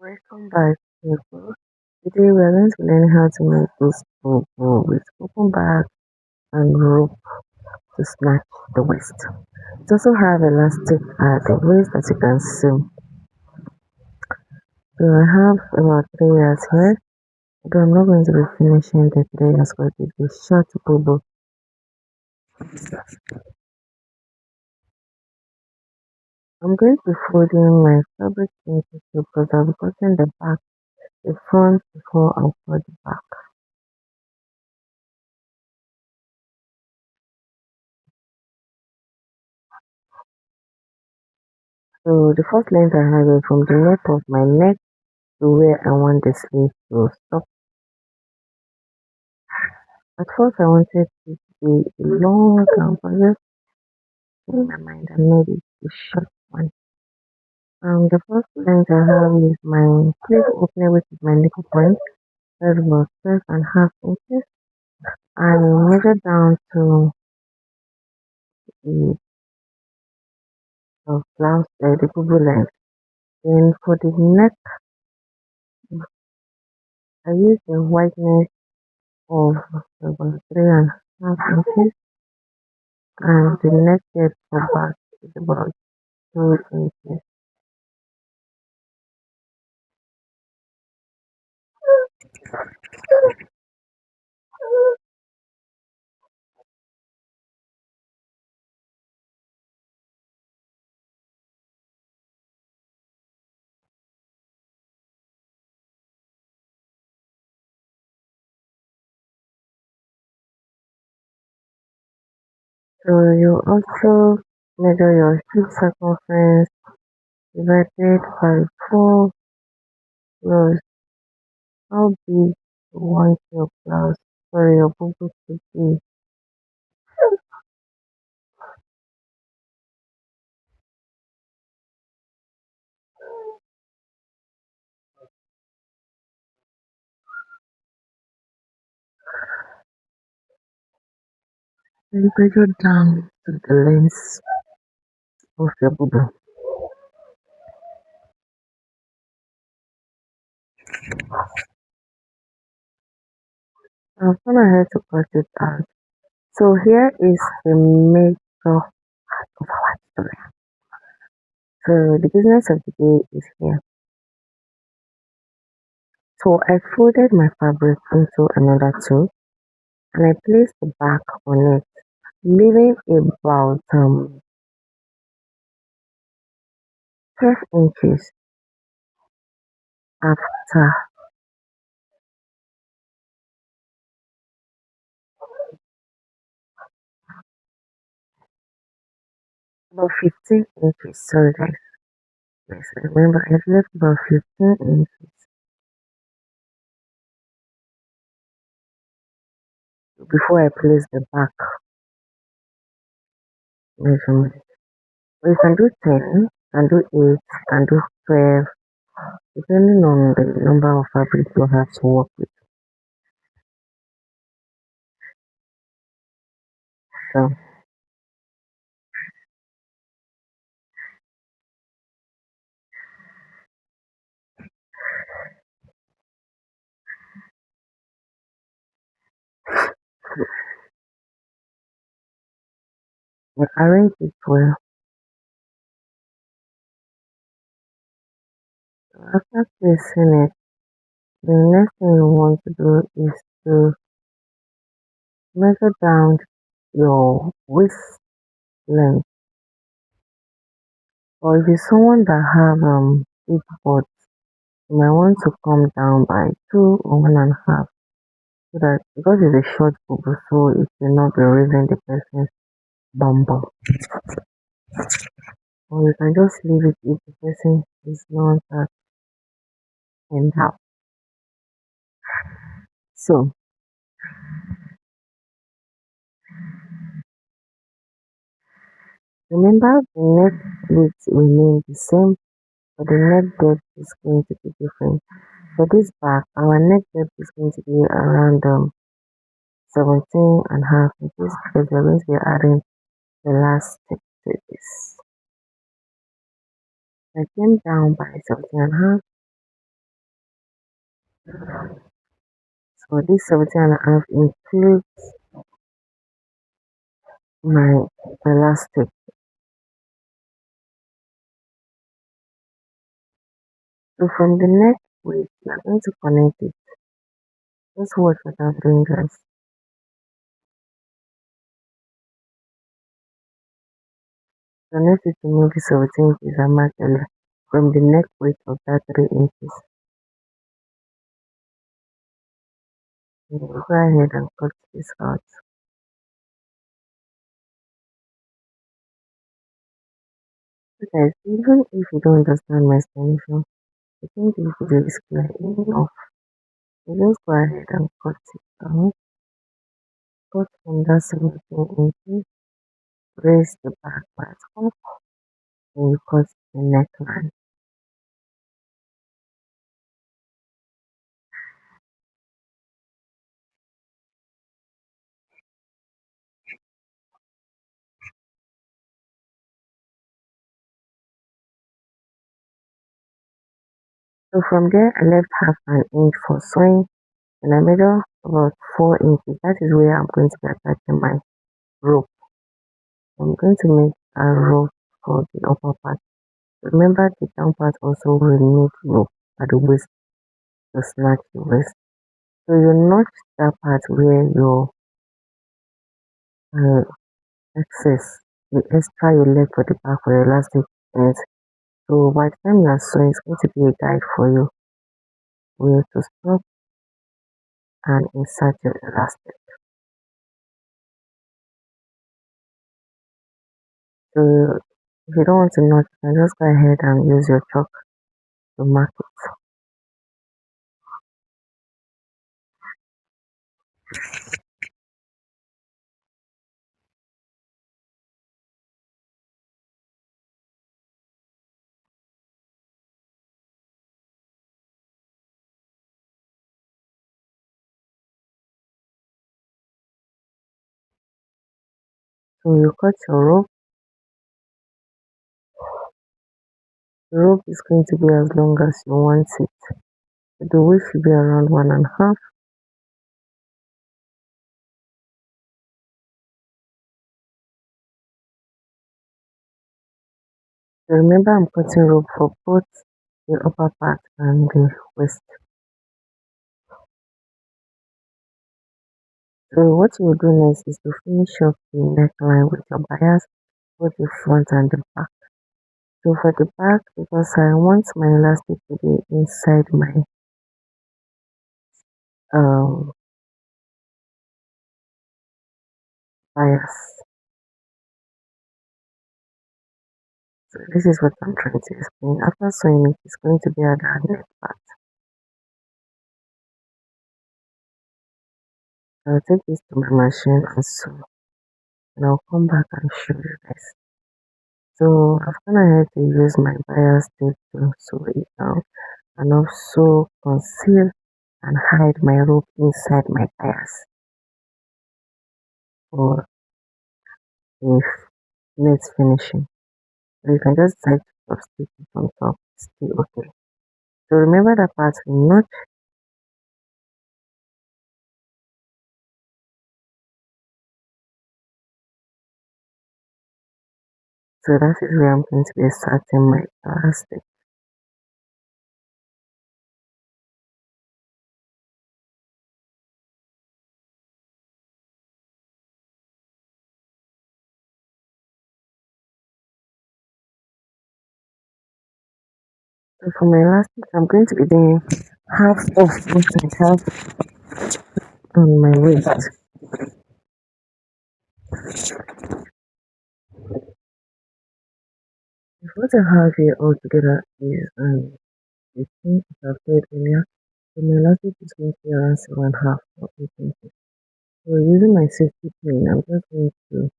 Welcome back, people. Today we are going to learn how to make this bobo with open bag and rope to snatch the waist. It also have elastic at the waist that you can sew. So I have about 3 years here, but I'm not going to be finishing the 3 years because it's a short bobo. I'm going to be folding my fabric into two because I'll be cutting the back, the front before I fold the back. So the first length I have is from the neck of my neck to where I want the sleeve to stop. At first I wanted it to be a long gown, but just in my mind I made it a short one. The first length I have is my sleeve opening, which is my nipple point. That's about 12.5 inches. I measure down to the blouse, the bubble length. Then for the neck, I use the whiteness of about 3.5 inches, and the neck depth for back is about 2 inches. So you also measure your hip circumference divided by 4 plus how big you want your blouse, sorry, your bubble to be. Then measure down to the length of your bubble. I've gone ahead to cut it out. So here is the major part of our story. So the business of the day is here. So I folded my fabric into another two and I placed the back on it, leaving about 12 inches after, about 15 inches, sorry guys. Yes, remember I left about 15 inches before I place the back measurement. But you can do 10, can do 8, can do 12, depending on the number of fabric you have to work with. So I arrange it well. So after placing it, the next thing you want to do is to measure down your waist length. Or if you're someone that have big butt, you might want to come down by 2 or 1.5, so that because it's a short bubble, so it will not be raising the person's bumper. Or you can just leave it if the person is not that and out. So remember the neck width remain the same, but the neck depth is going to be different. For this back, our neck depth is going to be around 17.5 inches because we're going to be adding the last step to this. I came down by 17.5 So this 17.5 includes my elastic. So from the neck waist, you're going to connect it. Just watch what I'm doing, guys. Connect it to maybe 17 inches and mark earlier. From the neck width of that 3 inches. You go ahead and cut this out. So guys, even if you don't understand my explanation, I think this video is clear enough. You just go ahead and cut it out. Cut from that 17 inches. Raise the back part up and you cut the neckline. So from there, I left half an inch for sewing and I measure about 4 inches. That is where I'm going to be attaching my rope. I'm going to make a rope for the upper part. Remember the down part also will need rope at the waist to snatch the waist. So you notch that part where your uh, excess, the extra you left for the back for your elastic ends. So by the time you are sewing, it's going to be a guide for you where to stop and insert your elastic. So if you don't want to notch, you can just go ahead and use your chalk to mark it. So you cut your rope. The rope is going to be as long as you want it. The width should be around 1.5. So remember I'm cutting rope for both the upper part and the waist. So what you will do next is to finish up the neckline with your bias, both the front and the back. So for the back, because I want my elastic to be inside my um bias. So this is what I'm trying to explain. After sewing it, it's going to be at the neck part. I'll take this to my machine and sew, and I'll come back and show you guys. So I've gone ahead to use my bias tape to sew it down and also conceal and hide my rope inside my bias for a neat finishing. So you can just decide to stitch it on top, still okay. So remember the part we notch. So that is where I'm going to be inserting my elastic. So for my elastic, I'm going to be doing half of what I have on my waist. What I have here altogether is 15, as I've said earlier. So my elastic is going to be around 7.5 or 8 inches. So using my safety pin, I'm just going to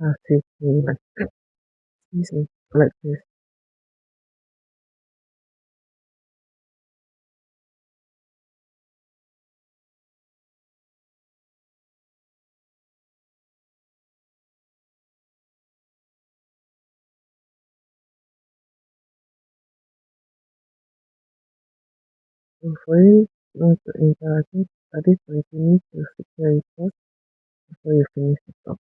have safety like, excuse me, like this. So for you not to enter, I think at this point you need to secure it first before you finish the talk.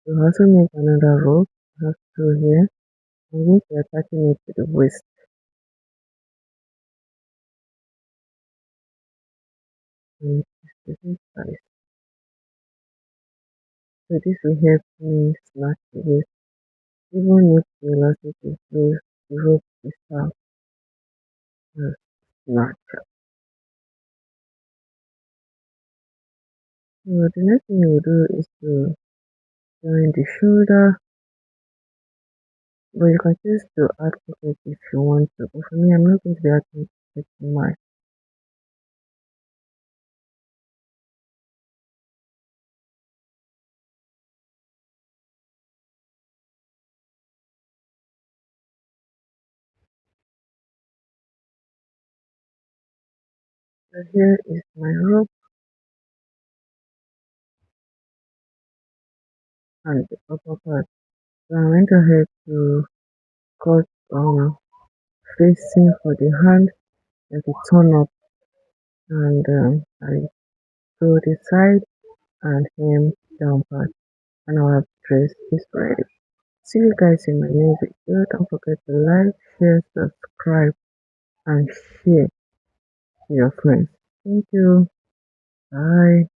You also make another rope, pass through here. I'm going to attaching it to the waist. And this is size. So this will help me snatch the waist. Even if the elastic is loose, the rope is sharp and snatch. So the next thing you will do is to join the shoulder, but you can choose to add pocket if you want to. But for me, I'm not going to be adding pocket to mine. So here is my rope and the upper part. So I went ahead to cut facing for the hand, like a turn up, and I sew the side and hem down part, and our dress is ready. See you guys in my next video. Don't forget to like, share, subscribe, and share to your friends. Thank you. Bye.